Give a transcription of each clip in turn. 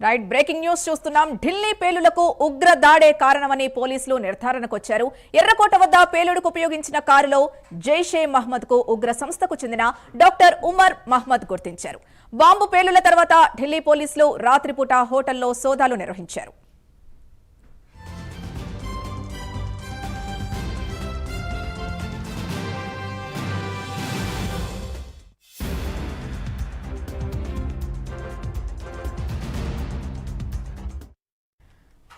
Right breaking news చూస్తున్నాం. ఢిల్లీ పేలులకు ఉగ్ర దాడే కారణమని పోలీసులు నిర్ధారణకు వచ్చారు. ఎర్రకోట వద్ద పేలుడుకు ఉపయోగించిన కారులో జైషే మహ్మద్ కు ఉగ్ర సంస్థకు చెందిన డాక్టర్ ఉమర్ మహ్మద్ గుర్తించారు. బాంబు పేలుల తర్వాత ఢిల్లీ పోలీసులు రాత్రిపూట హోటల్లో సోదాలు నిర్వహించారు.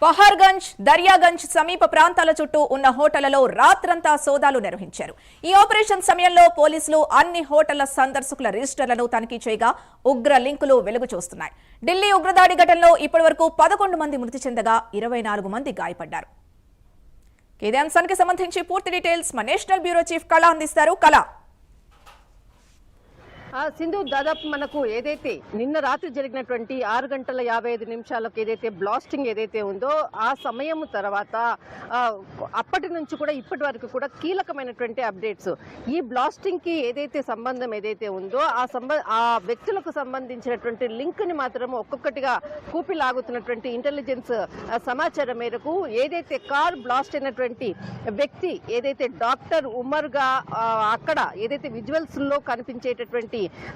పహార్గంజ్, దర్యాగంజ్ సమీప ప్రాంతాల చుట్టూ ఉన్న హోటళ్లలో రాత్రంతా సోదాలు నిర్వహించారు. ఈ ఆపరేషన్ సమయంలో పోలీసులు అన్ని హోటళ్ల సందర్శకుల రిజిస్టర్లను తనిఖీ చేయగా ఉగ్ర లింకులు వెలుగు చూస్తున్నాయి. ఢిల్లీ ఉగ్రదాడి ఘటనలో ఇప్పటివరకు 11 మంది మృతి చెందగా 24 మంది గాయపడ్డారు. ఇదే అంశానికి సంబంధించి పూర్తి డీటెయిల్స్ మా నేషనల్ బ్యూరో చీఫ్ కళ అందిస్తారు. కళ, సింధు, దాదాపు మనకు ఏదైతే నిన్న రాత్రి జరిగినటువంటి 6:55 ఏదైతే బ్లాస్టింగ్ ఏదైతే ఉందో ఆ సమయం తర్వాత అప్పటి నుంచి కూడా ఇప్పటి వరకు కూడా కీలకమైనటువంటి అప్డేట్స్. ఈ బ్లాస్టింగ్ కి ఏదైతే సంబంధం ఏదైతే ఉందో ఆ వ్యక్తులకు సంబంధించినటువంటి లింక్ ని మాత్రం ఒక్కొక్కటిగా కూపిలాగుతున్నటువంటి ఇంటెలిజెన్స్ సమాచారం మేరకు ఏదైతే కార్ బ్లాస్ట్ అయినటువంటి వ్యక్తి ఏదైతే డాక్టర్ ఉమర్ గా అక్కడ ఏదైతే విజువల్స్ లో కనిపించేటటువంటి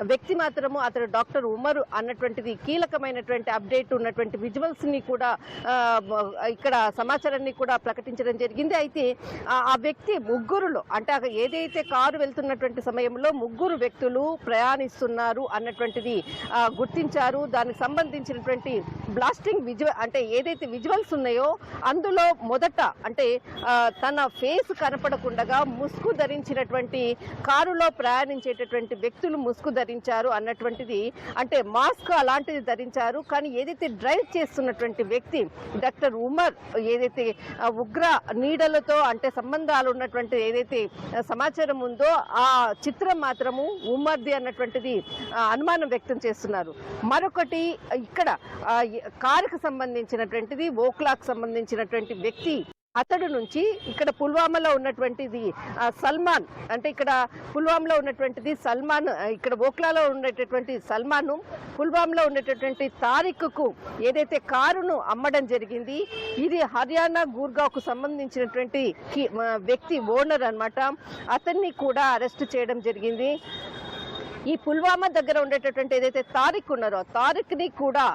వ్యక్తి మాత్రము అతను డాక్టర్ ఉమర్ అన్నటువంటిది కీలకమైనటువంటి అప్డేట్ ఉన్నటువంటి విజువల్స్ ని కూడా ఇక్కడ సమాచారాన్ని కూడా ప్రకటించడం జరిగింది. అయితే ఆ వ్యక్తి ముగ్గురులో అంటే ఏదైతే కారు వెళ్తున్నటువంటి సమయంలో ముగ్గురు వ్యక్తులు ప్రయాణిస్తున్నారు అన్నటువంటిది గుర్తించారు. దానికి సంబంధించినటువంటి బ్లాస్టింగ్ అంటే ఏదైతే విజువల్స్ ఉన్నాయో అందులో మొదట అంటే తన ఫేస్ కనపడకుండా ముసుగు ధరించినటువంటి కారులో ప్రయాణించేటటువంటి వ్యక్తులు ముసుగు ధరించారు అన్నటువంటిది, అంటే మాస్క్ అలాంటిది ధరించారు. కానీ ఏదైతే డ్రైవ్ చేస్తున్నటువంటి వ్యక్తి డాక్టర్ ఉమర్ ఏదైతే ఉగ్ర నీడలతో అంటే సంబంధాలు ఉన్నటువంటి ఏదైతే సమాచారం ఉందో ఆ చిత్రం మాత్రము ఉమర్ది అన్నటువంటిది అనుమానం వ్యక్తం చేస్తున్నారు. మరొకటి ఇక్కడ కారుకు సంబంధించినటువంటిది ఓక్లాకు సంబంధించినటువంటి వ్యక్తి అతడు నుంచి ఇక్కడ పుల్వామాలో ఉన్నటువంటిది సల్మాన్ అంటే ఇక్కడ పుల్వామాలో ఉన్నటువంటిది సల్మాన్, ఇక్కడ ఓక్లాలో ఉండేటటువంటి సల్మాన్ పుల్వామాలో ఉండేటటువంటి తారిక్కు ఏదైతే కారును అమ్మడం జరిగింది. ఇది హర్యానా గూర్గావ్కు సంబంధించినటువంటి వ్యక్తి ఓనర్ అన్నమాట. అతన్ని కూడా అరెస్ట్ చేయడం జరిగింది. ఈ పుల్వామా దగ్గర ఉండేటటువంటి ఏదైతే తారిక్ ఉన్నారో తారిక్ ని కూడా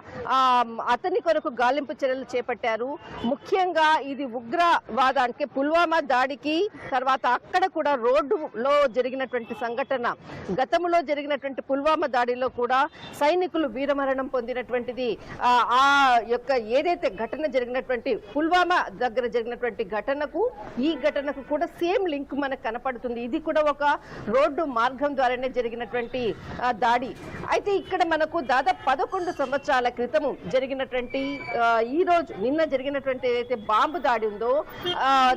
అతని కొరకు గాలింపు చర్యలు చేపట్టారు. ముఖ్యంగా ఇది ఉగ్రవాదానికి పుల్వామా దాడికి తర్వాత అక్కడ కూడా రోడ్డులో జరిగినటువంటి సంఘటన, గతంలో జరిగినటువంటి పుల్వామా దాడిలో కూడా సైనికులు వీరమరణం పొందినటువంటిది ఆ యొక్క ఏదైతే ఘటన జరిగినటువంటి పుల్వామా దగ్గర జరిగినటువంటి ఘటనకు ఈ ఘటనకు కూడా సేమ్ లింక్ మనకు కనపడుతుంది. ఇది కూడా ఒక రోడ్డు మార్గం ద్వారానే జరిగినటువంటి దాడి. అయితే ఇక్కడ మనకు దాదాపు 11 సంవత్సరాల క్రితము జరిగినటువంటి ఈ రోజు నిన్న జరిగినటువంటి ఏదైతే బాంబు దాడి ఉందో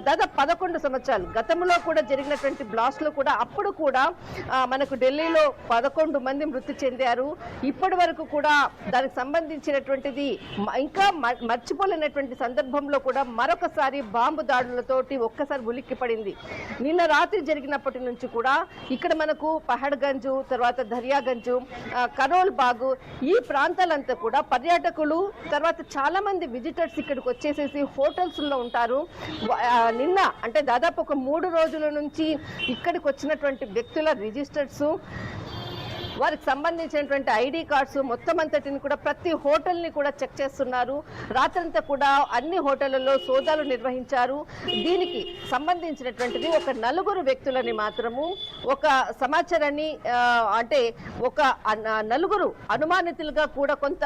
దాదాపు 11 సంవత్సరాలు గతంలో కూడా జరిగినటువంటి బ్లాస్ట్ లో కూడా అప్పుడు కూడా మనకు ఢిల్లీలో 11 మంది మృతి చెందారు. ఇప్పటి వరకు కూడా దానికి సంబంధించినటువంటిది ఇంకా మర్చిపోలేనటువంటి సందర్భంలో కూడా మరొకసారి బాంబు దాడులతోటి ఒక్కసారి ఉలిక్కి పడింది. నిన్న రాత్రి జరిగినప్పటి నుంచి కూడా ఇక్కడ మనకు పహడ్గంజ్ తర్వాత దర్యాగంజ్, కరోల్ బాగు ఈ ప్రాంతాలంతా కూడా పర్యాటకులు తర్వాత చాలా మంది విజిటర్స్ ఇక్కడికి వచ్చేసేసి హోటల్స్ లో ఉంటారు. నిన్న అంటే దాదాపు ఒక 3 రోజుల నుంచి ఇక్కడికి వచ్చినటువంటి వ్యక్తుల రిజిస్టర్స్, వారికి సంబంధించినటువంటి ఐడి కార్డ్స్ మొత్తం అంతటిని కూడా ప్రతి హోటల్ని కూడా చెక్ చేస్తున్నారు. రాత్రంతా కూడా అన్ని హోటళ్లలో సోదాలు నిర్వహించారు. దీనికి సంబంధించినటువంటిది ఒక 4 వ్యక్తులని మాత్రము ఒక సమాచారాన్ని అంటే ఒక 4 అనుమానితులుగా కూడా కొంత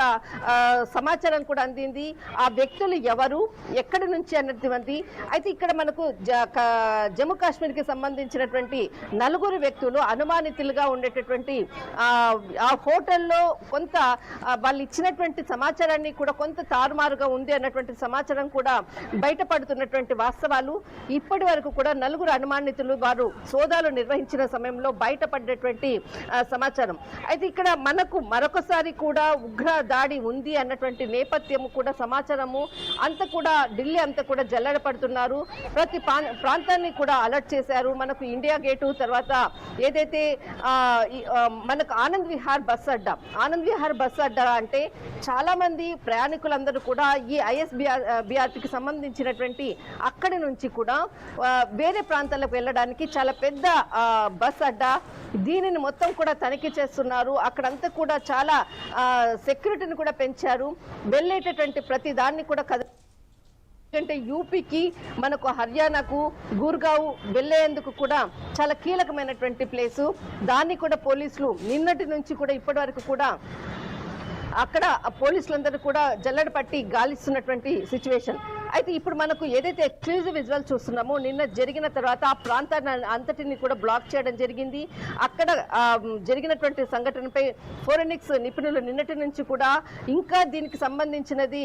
సమాచారం కూడా అందింది. ఆ వ్యక్తులు ఎవరు, ఎక్కడి నుంచి అన్నది. అయితే ఇక్కడ మనకు జమ్మూ కాశ్మీర్కి సంబంధించినటువంటి 4 వ్యక్తులు అనుమానితులుగా ఉండేటటువంటి ఆ హోటల్లో కొంత వాళ్ళు ఇచ్చినటువంటి సమాచారాన్ని కూడా కొంత తారుమారుగా ఉంది అన్నటువంటి సమాచారం కూడా బయటపడుతున్నటువంటి వాస్తవాలు. ఇప్పటి వరకు కూడా 4 అనుమానితులు వారు సోదాలు నిర్వహించిన సమయంలో బయటపడ్డటువంటి సమాచారం. అయితే ఇక్కడ మనకు మరొకసారి కూడా ఉగ్ర దాడి ఉంది అన్నటువంటి నేపథ్యము కూడా సమాచారము అంతా కూడా ఢిల్లీ అంతా కూడా జల్లెడ పడుతున్నారు. ప్రతి ప్రాంతాన్ని కూడా అలర్ట్ చేశారు. మనకు ఇండియా గేటు తర్వాత ఏదైతే మనకు ఆనంద్ విహార్ బస్ అడ్డా అంటే చాలా మంది ప్రయాణికులందరూ కూడా ఈ ఐఎస్బిఆర్టీకి సంబంధించినటువంటి అక్కడి నుంచి కూడా వేరే ప్రాంతాలకు వెళ్ళడానికి చాలా పెద్ద బస్ అడ్డా. దీనిని మొత్తం కూడా తనిఖీ చేస్తున్నారు. అక్కడంతా కూడా చాలా సెక్యూరిటీని కూడా పెంచారు. వెళ్ళేటటువంటి ప్రతి దాన్ని కూడా ఎందుకంటే యూపీకి మనకు హర్యానాకు గుర్గావ్ వెళ్లేందుకు కూడా చాలా కీలకమైనటువంటి ప్లేసు. దాన్ని కూడా పోలీసులు నిన్నటి నుంచి కూడా ఇప్పటి వరకు కూడా అక్కడ పోలీసులందరూ కూడా జల్లెడ పట్టి గాలిస్తున్నటువంటి సిచ్యువేషన్. అయితే ఇప్పుడు మనకు ఏదైతే ఎక్స్క్లూజివ్ విజువల్ చూస్తున్నామో నిన్న జరిగిన తర్వాత ఆ ప్రాంతాన్ని అంతటిని కూడా బ్లాక్ చేయడం జరిగింది. అక్కడ జరిగినటువంటి సంఘటనపై ఫోరెన్సిక్స్ నిపుణులు నిన్నటి నుంచి కూడా ఇంకా దీనికి సంబంధించినది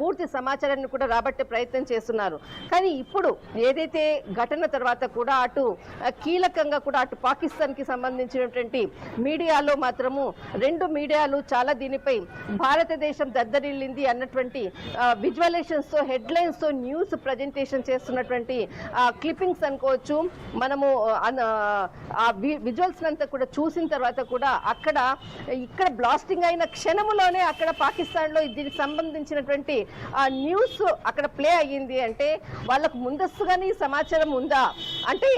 పూర్తి సమాచారాన్ని కూడా రాబట్టే ప్రయత్నం చేస్తున్నారు. కానీ ఇప్పుడు ఏదైతే ఘటన తర్వాత కూడా అటు కీలకంగా కూడా అటు పాకిస్తాన్కి సంబంధించినటువంటి మీడియాలో మాత్రము 2 మీడియాలు చాలా దీనిపై భారతదేశం దద్దరిల్లింది అన్నటువంటి విజువలైజేషన్స్ తో హెడ్లైన్స్ తో న్యూస్ ప్రజెంటేషన్ చేస్తున్నటువంటి క్లిప్పింగ్స్ అనుకోవచ్చు. మనము ఆ విజువల్స్ అంతా కూడా చూసిన తర్వాత కూడా ఇక్కడ బ్లాస్టింగ్ అయిన క్షణములోనే అక్కడ పాకిస్తాన్ లో దీనికి సంబంధించినటువంటి న్యూస్ అక్కడ ప్లే అయ్యింది. అంటే వాళ్ళకు ముందస్తుగానే సమాచారం ఉందా అంటే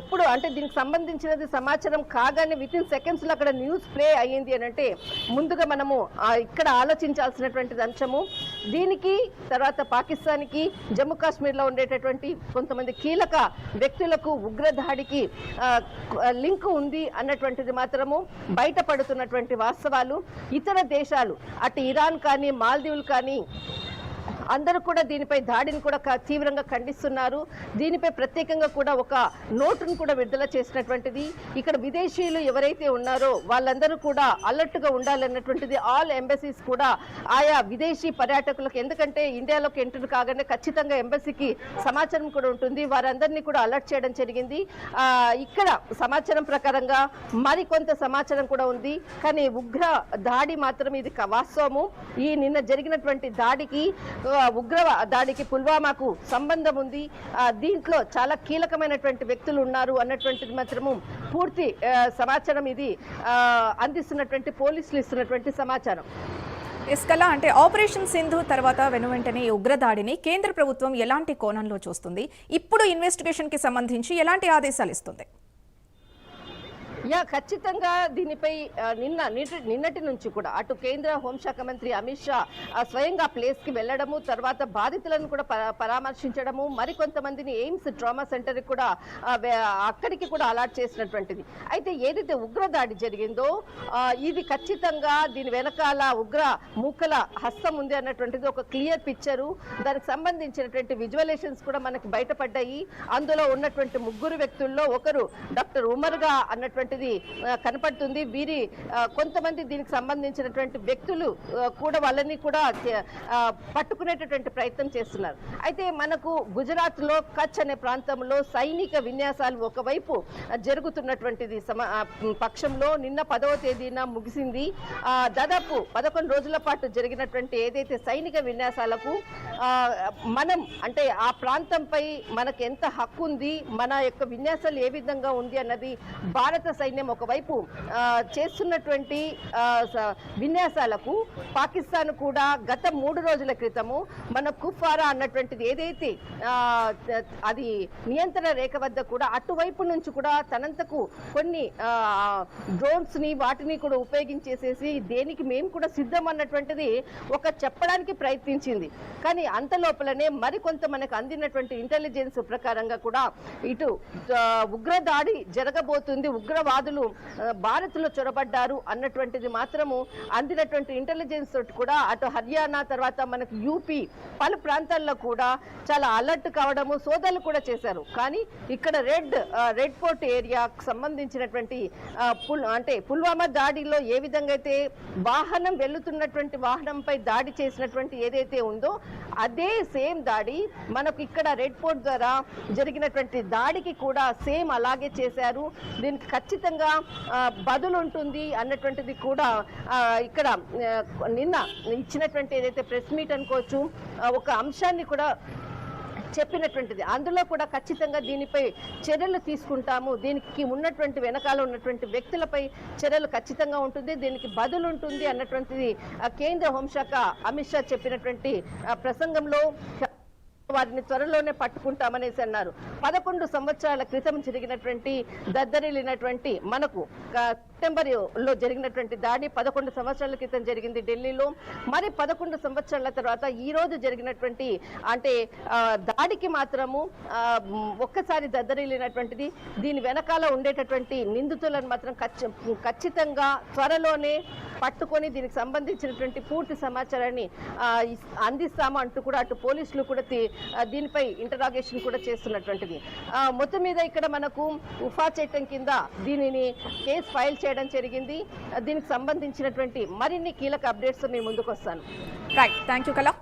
ఎప్పుడు అంటే దీనికి సంబంధించినది సమాచారం కాగానే విత్ ఇన్ సెకండ్స్ లో అక్కడ న్యూస్ ప్లే అయ్యింది అని అంటే ముందుగా మనము ఇక్కడ ఆలోచించాల్సినటువంటి అంశము. దీనికి తర్వాత పాకిస్తాన్కి జమ్మూ కాశ్మీర్లో ఉండేటటువంటి కొంతమంది కీలక వ్యక్తులకు ఉగ్రదాడికి లింక్ ఉంది అన్నటువంటిది మాత్రము బయటపడుతున్నటువంటి వాస్తవాలు. ఇతర దేశాలు అటు ఇరాన్ కానీ మాల్దీవులు కానీ అందరూ కూడా దీనిపై దాడిని కూడా తీవ్రంగా ఖండిస్తున్నారు. దీనిపై ప్రత్యేకంగా కూడా ఒక నోటును కూడా విడుదల చేసినటువంటిది. ఇక్కడ విదేశీయులు ఎవరైతే ఉన్నారో వాళ్ళందరూ కూడా అలర్ట్గా ఉండాలన్నటువంటిది ఆల్ ఎంబసీస్ కూడా ఆయా విదేశీ పర్యాటకులకు, ఎందుకంటే ఇండియాలోకి ఎంటర్ కాగానే ఖచ్చితంగా ఎంబసీకి సమాచారం కూడా ఉంటుంది, వారందరినీ కూడా అలర్ట్ చేయడం జరిగింది. ఇక్కడ సమాచారం ప్రకారంగా మరికొంత సమాచారం కూడా ఉంది. కానీ ఉగ్ర దాడి మాత్రం ఇది వాస్తవము. ఈ నిన్న జరిగినటువంటి దాడికి ఉగ్ర దాడికి పుల్వామాకు సంబంధం ఉంది. దీంట్లో చాలా కీలకమైనటువంటి వ్యక్తులు ఉన్నారు అన్నటువంటిది మాత్రము పూర్తి సమాచారం ఇది అందిస్తున్నటువంటి పోలీసులు ఇస్తున్నటువంటి సమాచారం. ఇస్కలా అంటే ఆపరేషన్ సింధు తర్వాత వెనువెంటనే ఈ ఉగ్రదాడిని కేంద్ర ప్రభుత్వం ఎలాంటి కోణంలో చూస్తుంది? ఇప్పుడు ఇన్వెస్టిగేషన్ కి సంబంధించి ఎలాంటి ఆదేశాలు ఇస్తుంది? ఖచ్చితంగా దీనిపై నిన్నటి నుంచి కూడా అటు కేంద్ర హోంశాఖ మంత్రి అమిత్ షా స్వయంగా ప్లేస్ కి వెళ్లడము, తర్వాత బాధితులను కూడా పరామర్శించడము, మరికొంతమందిని ఎయిమ్స్ ట్రామా సెంటర్ కూడా అక్కడికి కూడా అలాట్ చేసినటువంటిది. అయితే ఏదైతే ఉగ్రదాడి జరిగిందో ఇది ఖచ్చితంగా దీని వెనకాల ఉగ్ర మూకల హస్తం ఉంది అన్నటువంటిది ఒక క్లియర్ పిక్చరు. దానికి సంబంధించినటువంటి విజువలైజేషన్స్ కూడా మనకి బయటపడ్డాయి. అందులో ఉన్నటువంటి 3 వ్యక్తుల్లో ఒకరు డాక్టర్ ఉమర్గా అన్నటువంటి కనపడుతుంది. వీరి కొంతమంది దీనికి సంబంధించినటువంటి వ్యక్తులు కూడా వాళ్ళని కూడా పట్టుకునేటటువంటి ప్రయత్నం చేస్తున్నారు. అయితే మనకు గుజరాత్ లో కచ్ అనే ప్రాంతంలో సైనిక విన్యాసాలు ఒకవైపు జరుగుతున్నటువంటిది పక్షంలో నిన్న 10వ తేదీన ముగిసింది. దాదాపు 11 రోజుల పాటు జరిగినటువంటి ఏదైతే సైనిక విన్యాసాలకు మనం అంటే ఆ ప్రాంతంపై మనకు ఎంత హక్కు ఉంది, మన యొక్క విన్యాసాలు ఏ విధంగా ఉంది అన్నది భారత సైన్యం ఒకవైపు చేస్తున్నటువంటి విన్యాసాలకు పాకిస్తాన్ కూడా గత 3 రోజుల క్రితము మన కుఫారా అన్నటువంటిది ఏదైతే అది నియంత్రణ రేఖ వద్ద కూడా అటువైపు నుంచి కూడా తనంతకు కొన్ని డ్రోన్స్ ని వాటిని కూడా ఉపయోగించేసేసి దేనికి మేము కూడా సిద్ధం అన్నటువంటిది ఒక చెప్పడానికి ప్రయత్నించింది. కానీ అంత లోపలనే మరికొంత మనకు అందినటువంటి ఇంటెలిజెన్స్ ప్రకారంగా కూడా ఇటు ఉగ్రదాడి జరగబోతుంది, ఉగ్రవాదులు భారత్ లో చొరబడ్డారు అన్నటువంటిది మాత్రము అందినటువంటి ఇంటెలిజెన్స్ తోటి కూడా అటు హర్యానా తర్వాత మనకు యూపీ పలు ప్రాంతాల్లో కూడా చాలా అలర్ట్ కావడము, సోదాలు కూడా చేశారు. కానీ ఇక్కడ రెడ్ ఫోర్ట్ ఏరియాకు సంబంధించినటువంటి అంటే పుల్వామా దాడిలో ఏ విధంగా అయితే వాహనం వెళ్తున్నటువంటి వాహనంపై దాడి చేసినటువంటి ఏదైతే ఉందో అదే సేమ్ దాడి మనకు ఇక్కడ రెడ్ ఫోర్ట్ ద్వారా జరిగినటువంటి దాడికి కూడా సేమ్ అలాగే చేశారు. దీనికి ఖచ్చితంగా బదులు ఉంటుంది అన్నటువంటిది కూడా ఇక్కడ నిన్న ఇచ్చినటువంటి ఏదైతే ప్రెస్ మీట్ అనుకోవచ్చు ఒక అంశాన్ని కూడా చెప్పినటువంటిది. అందులో కూడా ఖచ్చితంగా దీనిపై చర్యలు తీసుకుంటాము, దీనికి ఉన్నటువంటి వెనకాల ఉన్నటువంటి వ్యక్తులపై చర్యలు ఖచ్చితంగా ఉంటుంది, దీనికి బదులు ఉంటుంది అన్నటువంటిది కేంద్ర హోంశాఖ అమిత్ షా చెప్పినటువంటి ప్రసంగంలో వారిని త్వరలోనే పట్టుకుంటామనేసి అన్నారు. 11 సంవత్సరాల క్రితం జరిగినటువంటి దద్దరిల్లినటువంటి మనకు సెప్టెంబర్లో జరిగినటువంటి దాడి 11 సంవత్సరాల క్రితం జరిగింది ఢిల్లీలో. మరి 11 సంవత్సరాల తర్వాత ఈ రోజు జరిగినటువంటి అంటే దాడికి మాత్రము ఒక్కసారి దద్దరిల్లినటువంటిది. దీని వెనకాల ఉండేటటువంటి నిందితులను మాత్రం ఖచ్చితంగా త్వరలోనే పట్టుకొని దీనికి సంబంధించినటువంటి పూర్తి సమాచారాన్ని అందిస్తాము అంటూ కూడా అటు పోలీసులు కూడా దీనిపై ఇంటరాగేషన్ కూడా చేస్తున్నటువంటిది. మొత్తం మీద ఇక్కడ మనకు ఉఫా చట్టం కింద దీనిని కేసు ఫైల్ చేయడం జరిగింది. దీనికి సంబంధించినటువంటి మరిన్ని కీలక అప్డేట్స్ మీ ముందుకు వస్తాను. రైట్, థ్యాంక్ యూ కళ.